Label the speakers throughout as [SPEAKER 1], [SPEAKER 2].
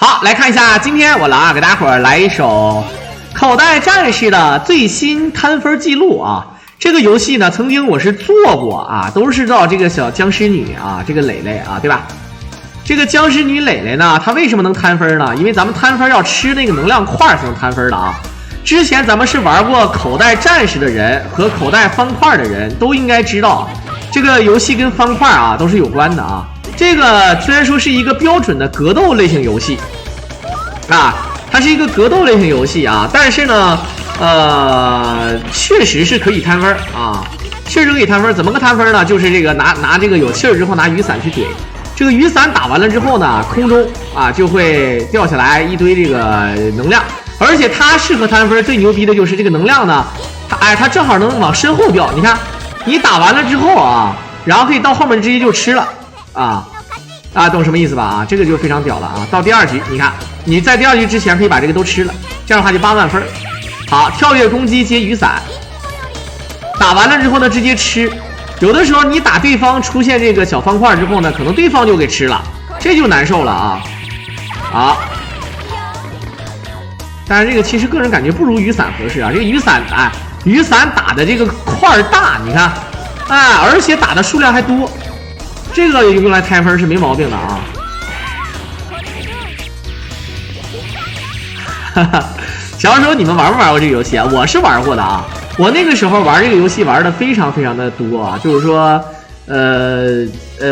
[SPEAKER 1] 好，来看一下，今天我狼给大家伙儿来一首口袋战士的最新摊分记录啊。这个游戏呢，曾经我是做过啊，都是到这个小僵尸女啊，这个蕾蕾啊，对吧？这个僵尸女蕾蕾呢，她为什么能摊分呢？因为咱们摊分要吃那个能量块才能摊分的啊。之前咱们是玩过口袋战士的人和口袋方块的人都应该知道，这个游戏跟方块啊都是有关的啊。这个虽然说是一个标准的格斗类型游戏啊，它是一个格斗类型游戏啊，但是呢，确实是可以摊分啊，确实可以摊分。怎么个摊分呢？就是这个拿这个有气儿之后拿雨伞去怼，这个雨伞打完了之后呢，空中啊就会掉下来一堆这个能量，而且它适合摊分最牛逼的就是这个能量呢，它正好能往身后掉。你看，你打完了之后啊，然后可以到后面直接就吃了。懂什么意思吧？啊，这个就非常屌了啊！到第二局，你看你在第二局之前可以把这个都吃了，这样的话就8万分。好，跳跃攻击接雨伞，打完了之后呢，直接吃。有的时候你打对方出现这个小方块之后呢，可能对方就给吃了，这就难受了啊！好，但是这个其实个人感觉不如雨伞合适啊。这个雨伞，雨伞打的这个块大，你看，而且打的数量还多。这个用来摊分是没毛病的啊！小时候你们玩不玩过这个游戏啊？我是玩过的啊！我那个时候玩这个游戏玩的非常非常的多啊，就是说，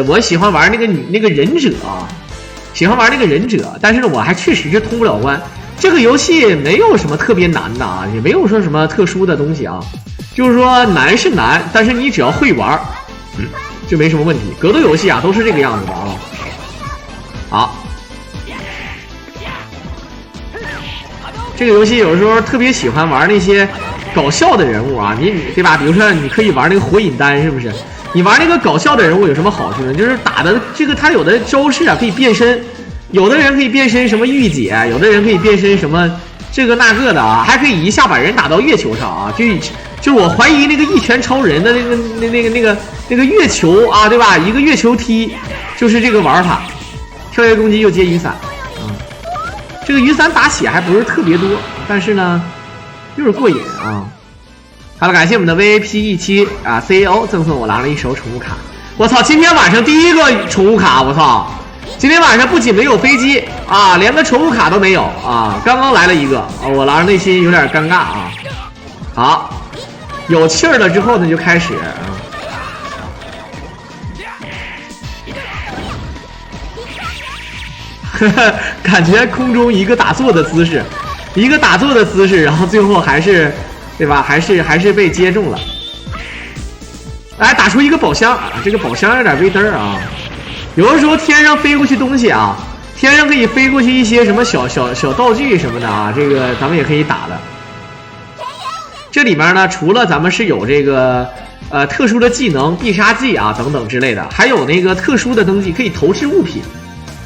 [SPEAKER 1] 我喜欢玩那个忍者啊，喜欢玩那个忍者，但是呢，我还确实是通不了关。这个游戏没有什么特别难的啊，也没有说什么特殊的东西啊，就是说难是难，但是你只要会玩，就没什么问题。格斗游戏啊都是这个样子的啊。好，这个游戏有时候特别喜欢玩那些搞笑的人物啊，你对吧？比如说你可以玩那个火影丹，是不是？你玩那个搞笑的人物有什么好处呢？就是打的这个他有的招式啊可以变身，有的人可以变身什么御姐，有的人可以变身什么这个那个的啊，还可以一下把人打到月球上啊，就是我怀疑那个一拳超人的那个月球啊，对吧？一个月球踢就是这个玩法，跳跃攻击又接雨伞啊。这个雨伞打血还不是特别多，但是呢就是过瘾啊。好了，感谢我们的 VIP17啊 CEO 赠送我狼了一手宠物卡。我操，今天晚上第一个宠物卡，我操！今天晚上不仅没有飞机啊，连个宠物卡都没有啊！刚刚来了一个，我狼内心有点尴尬啊。好。有气儿了之后呢，就开始感觉空中一个打坐的姿势，然后最后还是，对吧？还是被接中了。打出一个宝箱啊，这个宝箱有点微嘚啊。有的时候天上飞过去东西啊，天上可以飞过去一些什么小道具什么的啊，这个咱们也可以打的。这里面呢，除了咱们是有这个特殊的技能、必杀技啊等等之类的，还有那个特殊的东西可以投掷物品，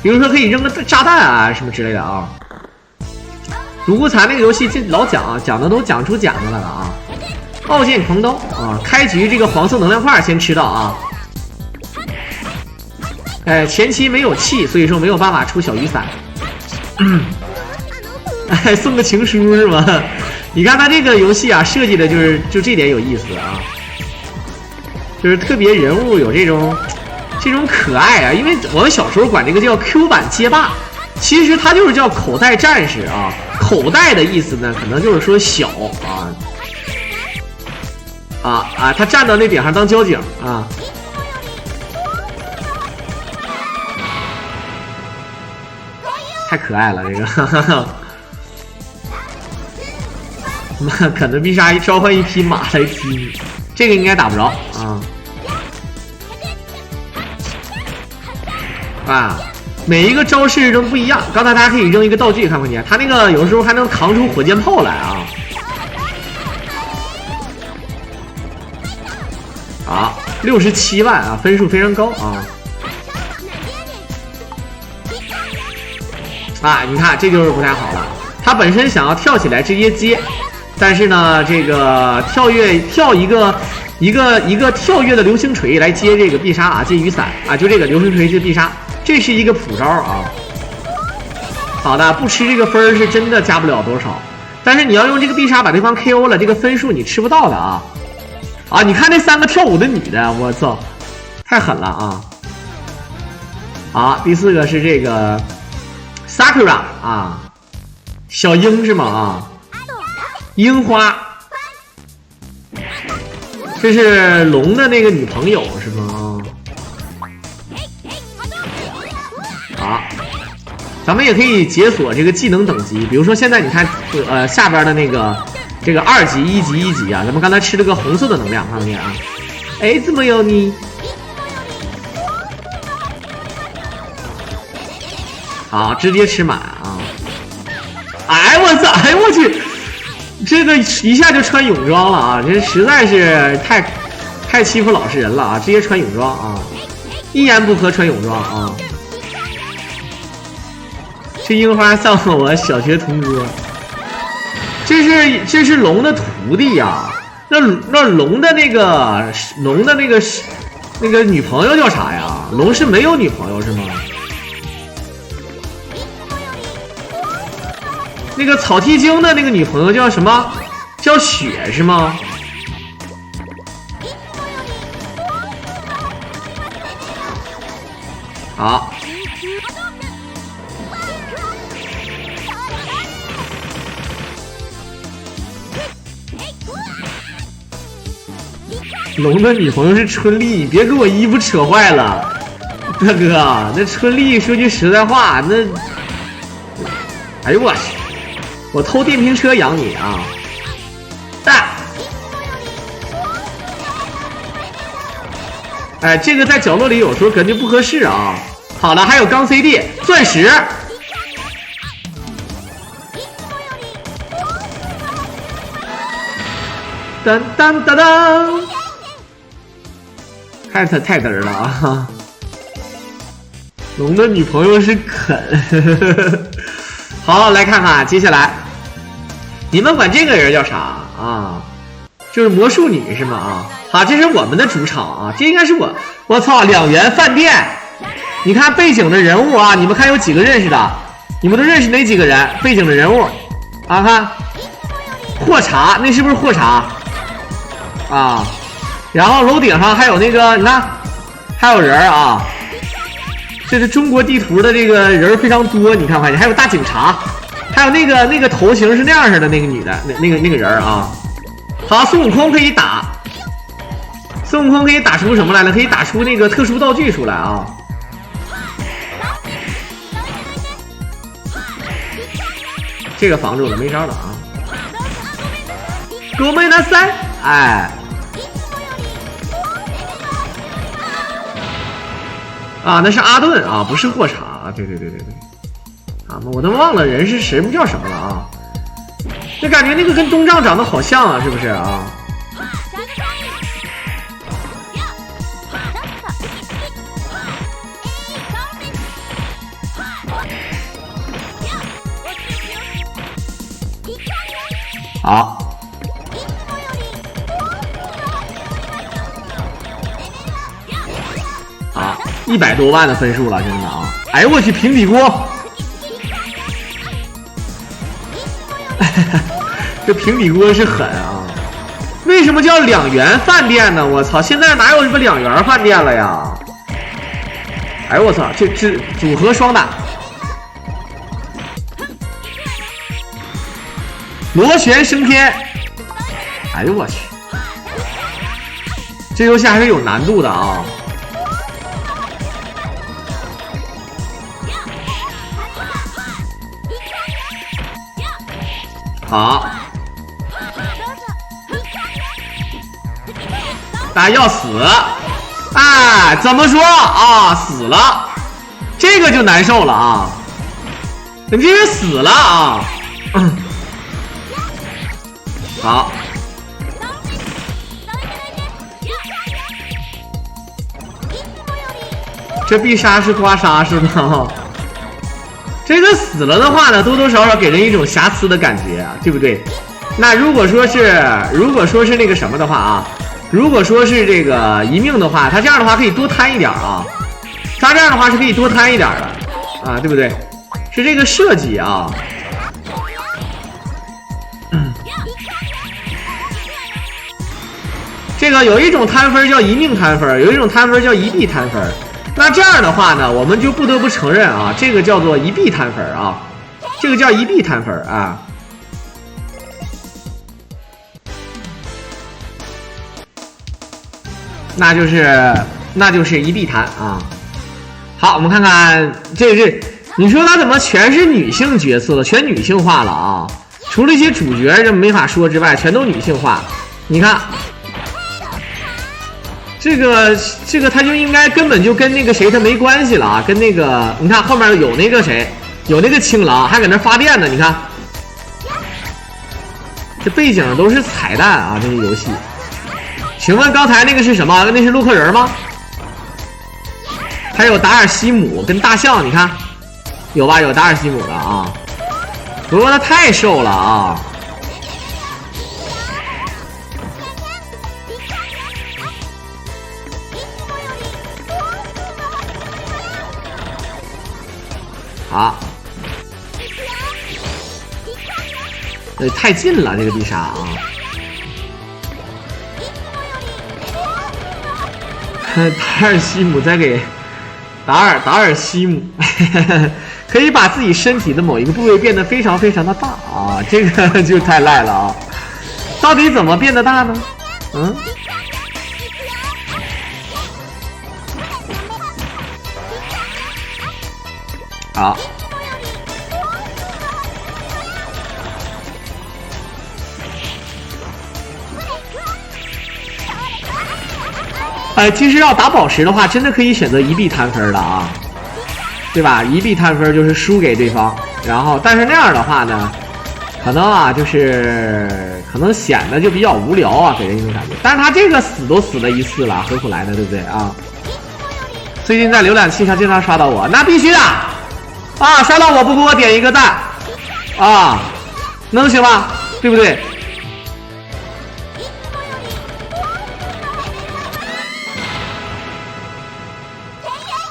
[SPEAKER 1] 比如说可以扔个炸弹啊什么之类的啊。独孤残那个游戏老讲的都讲出讲的来了啊。傲剑狂刀啊，开局这个黄色能量块先吃到啊。前期没有气，所以说没有办法出小雨伞。送个情书是吗？你看他这个游戏啊，设计的就这点有意思啊，就是特别人物有这种可爱啊。因为我们小时候管这个叫 Q 版街霸，其实它就是叫口袋战士啊。口袋的意思呢，可能就是说小他站到那顶上当交警啊。太可爱了，这个。可能必杀召唤一匹马来踢你，这个应该打不着啊！每一个招式都不一样。刚才大家可以扔一个道具，看不见？他那个有时候还能扛出火箭炮来啊！好，67万啊，分数非常高啊！你看这就是不太好了，他本身想要跳起来直接接。但是呢，这个跳一个跳跃的流星锤来接这个必杀啊，接雨伞啊，就这个流星锤是必杀，这是一个普招啊。好的，不吃这个分是真的加不了多少，但是你要用这个必杀把对方 KO 了，这个分数你吃不到的啊！啊，你看那3个跳舞的女的，我操，太狠了啊！好，第4个是这个 Sakura 啊，小樱是吗？啊，樱花，这是龙的那个女朋友是吗？好。咱们也可以解锁这个技能等级，比如说现在你看，下边的那个这个2级、1级、1级啊，咱们刚才吃了个红色的能量，看没见啊？哎，怎么有你？好，直接吃满啊！哎我操！哎我去，这个一下就穿泳装了啊！这实在是太欺负老实人了啊！直接穿泳装啊！一言不合穿泳装啊！这樱花像我小学同桌，这是龙的徒弟呀、啊。那龙的那个女朋友叫啥呀？龙是没有女朋友是吗？那个草剃精的那个女朋友叫什么？叫雪是吗？好。龙的女朋友是春丽，你别给我衣服扯坏了，大哥。那春丽说句实在话，那，哎呦我去，我偷电瓶车养你啊！大，哎，这个在角落里有时候感觉不合适啊。好了，还有钢 CD 钻石，当当当当。太嘚儿了啊！龙的女朋友是肯。好，来看看接下来，你们管这个人叫啥啊？就是魔术女是吗？啊，好，这是我们的主场啊，这应该是我操，2元饭店。你看背景的人物啊，你们看有几个认识的？你们都认识哪几个人？背景的人物啊，看，霍茶，那是不是霍茶？啊。然后楼顶上还有那个，你看，还有人啊，这是中国地图的这个人非常多，你看看，还有大警察，还有那个头型是那样式的那个女的，那个人啊。好，孙悟空可以打，孙悟空可以打出什么来了？可以打出那个特殊道具出来啊。这个防住了，没招了啊。狗妹那3，哎。啊，那是阿顿啊，不是霍查啊！对，啊，我都忘了人是谁叫什么了啊！就感觉那个跟东丈长得好像啊，是不是啊？好。100多万的分数了，真的啊！哎呦我去，平底锅，这平底锅是狠啊！为什么叫2元饭店呢？我操，现在哪有什么2元饭店了呀？哎呦我操，这组合双打，螺旋升天！哎呦我去，这游戏还是有难度的啊！好，大家要死，哎，怎么说啊？死了，这个就难受了啊！你这人死了啊！好，这必杀是刮痧是吗？这个死了的话呢，多多少少给人一种瑕疵的感觉啊，对不对？那如果说是那个什么的话啊，如果说是这个一命的话，他这样的话可以多贪一点啊，他这样的话是可以多贪一点的啊，对不对？是这个设计啊。这个有一种摊分叫一命摊分，有一种摊分叫一币摊分。那这样的话呢，我们就不得不承认啊，这个叫做一币摊分啊，这个叫一币摊分啊。那就是一币摊啊。好，我们看看这你说他怎么全是女性角色了，全女性化了啊？除了一些主角这没法说之外，全都女性化。你看。这个他就应该根本就跟那个谁他没关系了啊，跟那个你看后面有那个谁，有那个青狼还搁那发电呢，你看，这背景都是彩蛋啊，这个游戏。请问刚才那个是什么？那是洛克人吗？还有达尔西姆跟大象，你看有吧？有达尔西姆的啊，不过他太瘦了啊。好，太近了，这个必杀啊！达尔西姆在给达尔西姆，可以把自己身体的某一个部位变得非常非常的大啊！这个就太赖了啊！到底怎么变得大呢？嗯？好，其实要打宝石的话，真的可以选择一币摊分的啊，对吧？一币摊分就是输给对方，然后但是那样的话呢，可能啊可能显得就比较无聊啊，给人一种感觉。但是他这个死都死了一次了，何苦来呢？对不对啊？最近在浏览器上经常刷到我，那必须的。啊，刷到我不给我点一个赞啊，能行吗？对不对？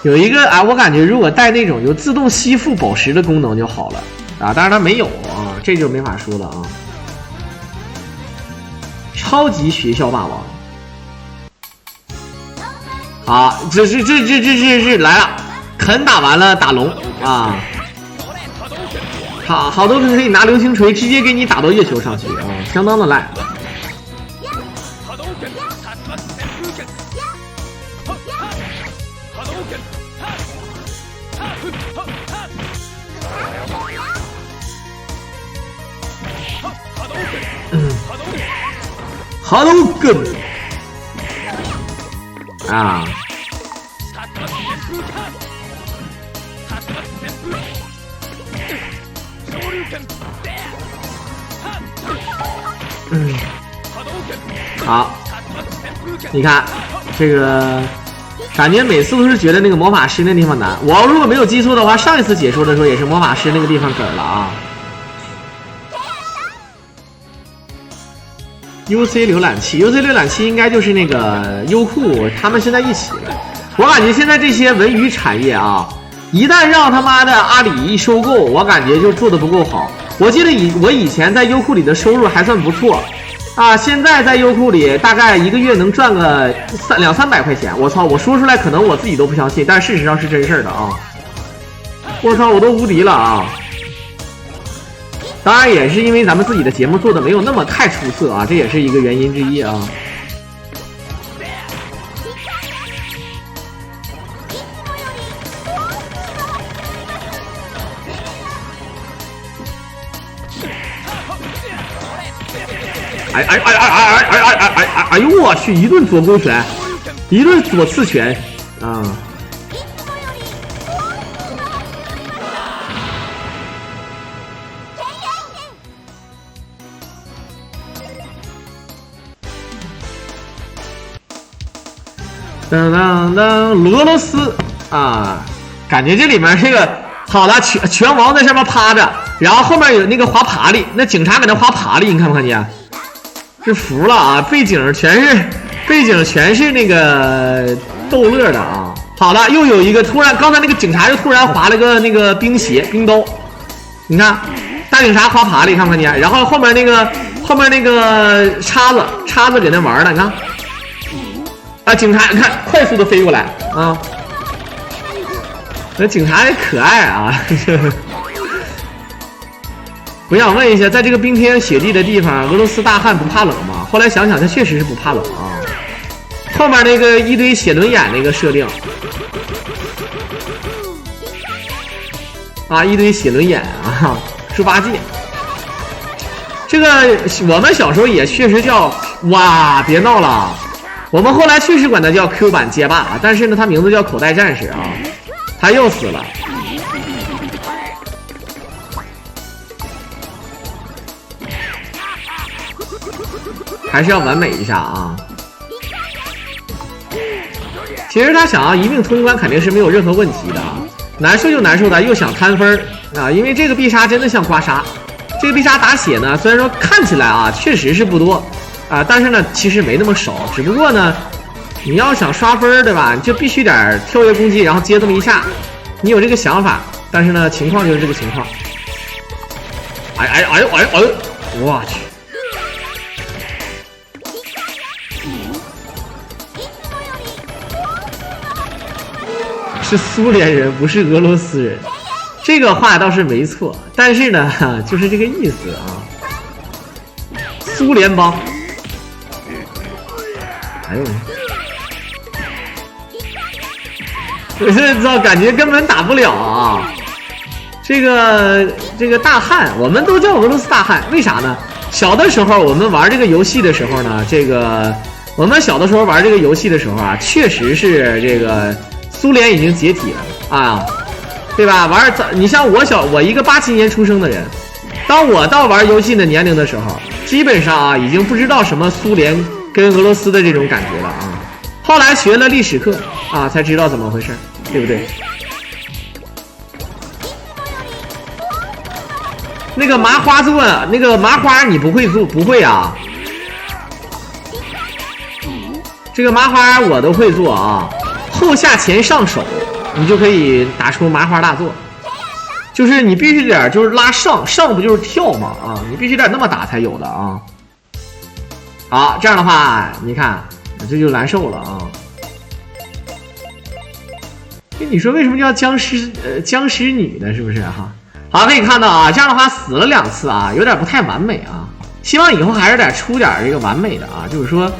[SPEAKER 1] 有一个啊，我感觉如果带那种就自动吸附宝石的功能就好了啊，当然它没有啊，这就没法说了啊。超级学校霸王，啊，这来了。肯打完了打龙啊，好多可以拿流星锤直接给你打到月球上去啊，相当的赖。哈喽根啊。好，你看这个感觉每次都是觉得那个魔法师那地方难。我如果没有记错的话，上一次解说的时候也是魔法师那个地方梗了啊。UC 浏览器应该就是那个优酷他们现在一起的。我感觉现在这些文娱产业啊，一旦让他妈的阿里一收购，我感觉就做的不够好。我记得我以前在优酷里的收入还算不错啊，现在在优酷里大概一个月能赚个200-300块钱。我操，我说出来可能我自己都不相信，但事实上是真事儿的啊！我操，我都无敌了啊！当然也是因为咱们自己的节目做的没有那么太出色啊，这也是一个原因之一啊。哎呦我去！一顿左勾拳，一顿左刺拳啊！当当当，俄罗斯啊！感觉这里面这个好了，拳王在上面趴着，然后后面有那个滑爬犁，那警察搁那滑爬犁，你看没看见？是服了啊！背景全是那个逗乐的啊！好了，又有一个突然，刚才那个警察就突然划了个那个冰鞋、冰刀，你看大警察滑爬了，看不看见？然后后面那个叉子搁那玩呢，你看啊，警察你看快速的飞过来啊，那警察也可爱啊。我想问一下，在这个冰天雪地的地方，俄罗斯大汉不怕冷吗？后来想想，他确实是不怕冷啊。后面那个一堆写轮眼那个设定啊，一堆写轮眼啊，猪八戒。这个我们小时候也确实叫哇，别闹了。我们后来确实管它叫 Q 版街霸，但是呢，它名字叫口袋战士啊。他又死了。还是要完美一下啊！其实他想要一命通关，肯定是没有任何问题的。难受就难受的，又想摊分啊！因为这个必杀真的像刮痧。这个必杀打血呢，虽然说看起来啊确实是不多啊，但是呢其实没那么少。只不过呢，你要想刷分对吧，你就必须得跳跃攻击，然后接这么一下。你有这个想法，但是呢情况就是这个情况。哎呦！我去！是苏联人，不是俄罗斯人，这个话倒是没错，但是呢，就是这个意思啊。苏联帮，哎呦，我现在知道，感觉根本打不了啊。这个大汉，我们都叫俄罗斯大汉，为啥呢？小的时候我们玩这个游戏的时候呢，我们小的时候玩这个游戏的时候啊，确实是这个。苏联已经解体了啊，对吧？你像我一个87年出生的人，当我到玩游戏的年龄的时候，基本上啊已经不知道什么苏联跟俄罗斯的这种感觉了啊。后来学了历史课啊，才知道怎么回事，对不对？那个麻花做那个麻花你不会做，不会啊？这个麻花我都会做啊。后下前上手，你就可以打出麻花大作。就是你必须得就是拉上不就是跳吗？啊，你必须得那么打才有的啊。好，这样的话，你看这就难受了啊。你说为什么叫僵尸女呢？是不是哈？好，可以看到啊，这样的话死了2次啊，有点不太完美啊。希望以后还是得出点这个完美的啊，就是说。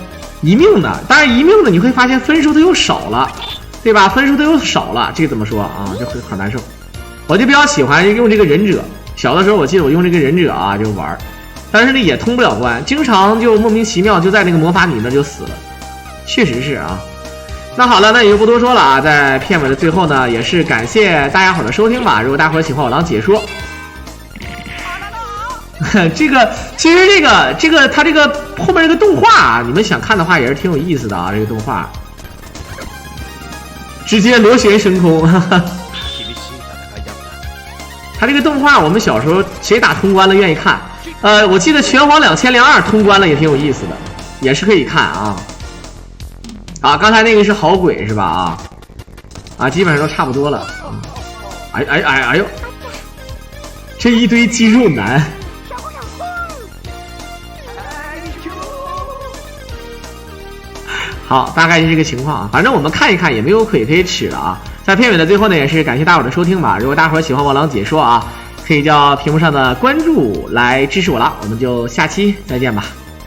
[SPEAKER 1] 一命的，但是一命的你会发现分数它又少了，对吧？分数它又少了，这个怎么说啊？就很难受。我就比较喜欢用这个忍者，小的时候我记得我用这个忍者啊就玩，但是呢也通不了关，经常就莫名其妙就在那个魔法女那就死了，确实是啊。那好了，那也就不多说了啊，在片尾的最后呢，也是感谢大家伙的收听吧。如果大伙喜欢我狼解说。这个其实这个它这个后面这个动画啊，你们想看的话也是挺有意思的啊。这个动画直接螺旋升空，它这个动画我们小时候谁打通关了愿意看。我记得拳皇2002通关了也挺有意思的，也是可以看啊。啊，刚才那个是好鬼是吧？啊，基本上都差不多了。哎呦，这一堆肌肉男。好，大概是这个情况啊。反正我们看一看也没有亏可以吃了啊。在片尾的最后呢，也是感谢大伙的收听吧。如果大伙喜欢我狼解说啊，可以叫屏幕上的关注来支持我了。我们就下期再见吧。